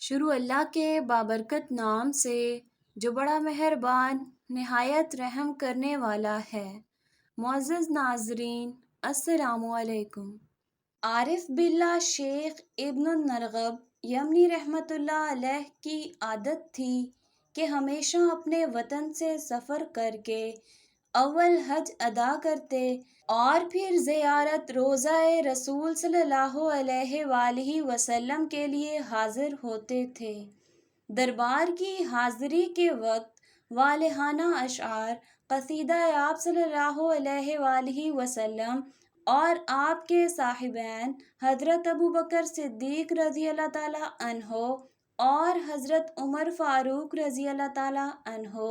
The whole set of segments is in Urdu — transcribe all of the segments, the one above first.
شروع اللہ کے بابرکت نام سے جو بڑا مہربان نہایت رحم کرنے والا ہے۔ معزز ناظرین، السلام علیکم۔ عارف باللہ شیخ ابن النرغب یمنی رحمۃ اللہ علیہ کی عادت تھی کہ ہمیشہ اپنے وطن سے سفر کر کے اول حج ادا کرتے اور پھر زیارت روضہ رسول صلی اللہ علیہ وآلہ وسلم کے لیے حاضر ہوتے تھے۔ دربار کی حاضری کے وقت والہانہ اشعار، قصیدہ آپ صلی اللہ علیہ وآلہ وسلم اور آپ کے صاحبین حضرت ابوبکر صدیق رضی اللہ تعالیٰ عنہ اور حضرت عمر فاروق رضی اللہ تعالیٰ عنہ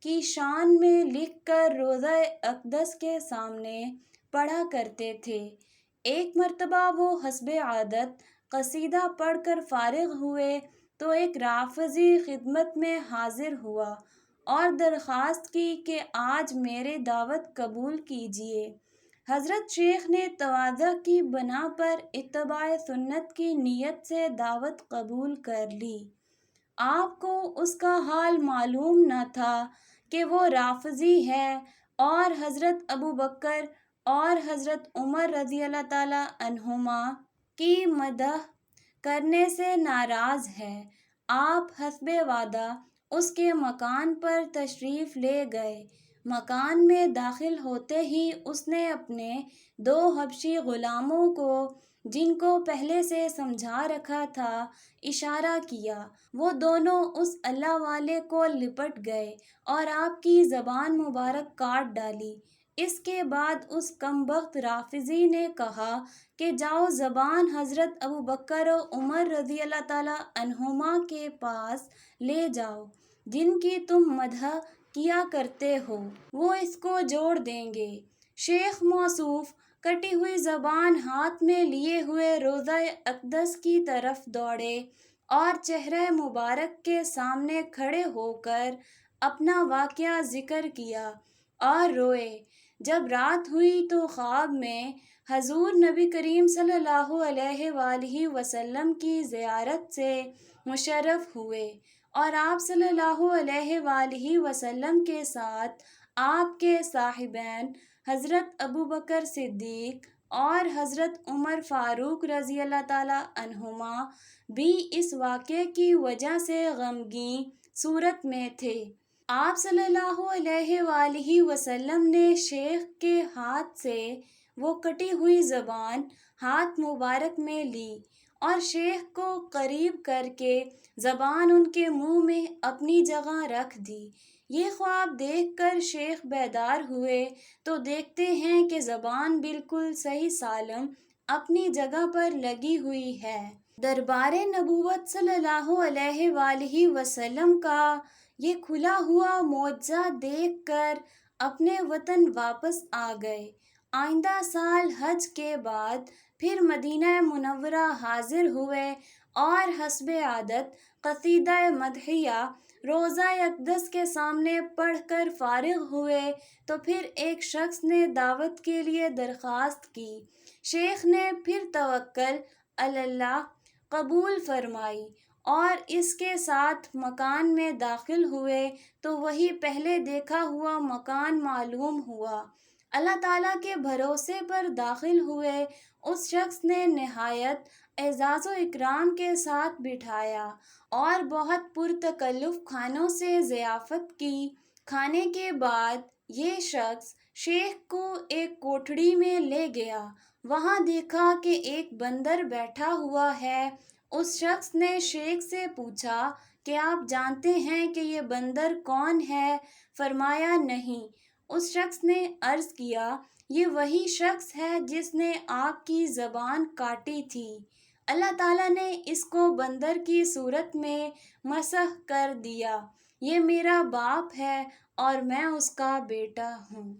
کی شان میں لکھ کر روضہ اقدس کے سامنے پڑھا کرتے تھے۔ ایک مرتبہ وہ حسب عادت قصیدہ پڑھ کر فارغ ہوئے تو ایک رافضی خدمت میں حاضر ہوا اور درخواست کی کہ آج میری دعوت قبول کیجیے۔ حضرت شیخ نے تواضع کی بنا پر اتباع سنت کی نیت سے دعوت قبول کر لی۔ آپ کو اس کا حال معلوم نہ تھا کہ وہ رافضی ہے اور حضرت ابوبکر اور حضرت عمر رضی اللہ تعالیٰ عنہما کی مدح کرنے سے ناراض ہے۔ آپ حسب وعدہ اس کے مکان پر تشریف لے گئے۔ مکان میں داخل ہوتے ہی اس نے اپنے دو حبشی غلاموں کو، جن کو پہلے سے سمجھا رکھا تھا، اشارہ کیا۔ وہ دونوں اس اللہ والے کو لپٹ گئے اور آپ کی زبان مبارک کاٹ ڈالی۔ اس کے بعد اس کمبخت رافضی نے کہا کہ جاؤ زبان حضرت ابوبکر و عمر رضی اللہ تعالیٰ عنہما کے پاس لے جاؤ، جن کی تم مدح کیا کرتے ہو، وہ اس کو جوڑ دیں گے۔ شیخ موصوف کٹی ہوئی زبان ہاتھ میں لیے ہوئے روضہ اقدس کی طرف دوڑے اور چہرہ مبارک کے سامنے کھڑے ہو کر اپنا واقعہ ذکر کیا اور روئے۔ جب رات ہوئی تو خواب میں حضور نبی کریم صلی اللہ علیہ وآلہ وسلم کی زیارت سے مشرف ہوئے اور آپ صلی اللہ علیہ وآلہ وسلم کے ساتھ آپ کے صاحبین حضرت ابوبکر صدیق اور حضرت عمر فاروق رضی اللہ تعالیٰ عنہما بھی اس واقعے کی وجہ سے غمگین صورت میں تھے۔ آپ صلی اللہ علیہ وآلہ وسلم نے شیخ کے ہاتھ سے وہ کٹی ہوئی زبان ہاتھ مبارک میں لی اور شیخ کو قریب کر کے زبان ان کے منہ میں اپنی جگہ رکھ دی۔ یہ خواب دیکھ کر شیخ بیدار ہوئے تو دیکھتے ہیں کہ زبان بالکل صحیح سالم اپنی جگہ پر لگی ہوئی ہے۔ دربار نبوت صلی اللہ علیہ وآلہ وسلم کا یہ کھلا ہوا معجزہ دیکھ کر اپنے وطن واپس آ گئے۔ آئندہ سال حج کے بعد پھر مدینہ منورہ حاضر ہوئے اور حسب عادت قصیدہ مدحیہ روضہ اقدس کے سامنے پڑھ کر فارغ ہوئے تو پھر ایک شخص نے دعوت کے لیے درخواست کی۔ شیخ نے پھر توکل علی اللہ قبول فرمائی اور اس کے ساتھ مکان میں داخل ہوئے تو وہی پہلے دیکھا ہوا مکان معلوم ہوا۔ اللہ تعالیٰ کے بھروسے پر داخل ہوئے۔ اس شخص نے نہایت اعزاز و اکرام کے ساتھ بٹھایا اور بہت پرتکلف کھانوں سے ضیافت کی۔ کھانے کے بعد یہ شخص شیخ کو ایک کوٹھڑی میں لے گیا۔ وہاں دیکھا کہ ایک بندر بیٹھا ہوا ہے۔ اس شخص نے شیخ سے پوچھا کہ آپ جانتے ہیں کہ یہ بندر کون ہے؟ فرمایا نہیں۔ اس شخص نے عرض کیا یہ وہی شخص ہے جس نے آپ کی زبان کاٹی تھی۔ اللہ تعالیٰ نے اس کو بندر کی صورت میں مسخ کر دیا۔ یہ میرا باپ ہے اور میں اس کا بیٹا ہوں۔